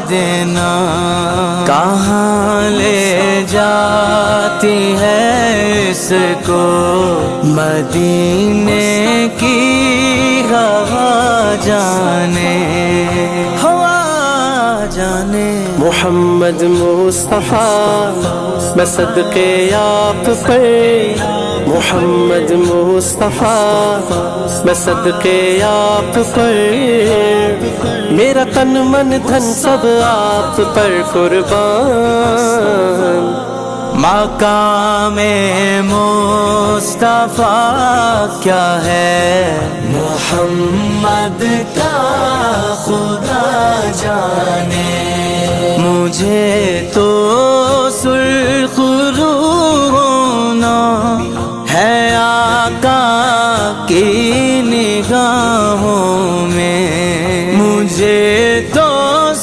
देना कहाँ ले जाती है इसको मदीने की हवा जाने, हवा जाने। मोहम्मद मुस्तफ़ा मैं सदके आप पे, मोहम्मद मुस्तफ़ा मैं सदके आप पर, मेरा तन मन धन सब आप पर कुर्बान। मकामे मुस्तफ़ा क्या है मोहम्मद का खुदा जाने, मुझे तो सुर्ख रूह होना है आका की निगाह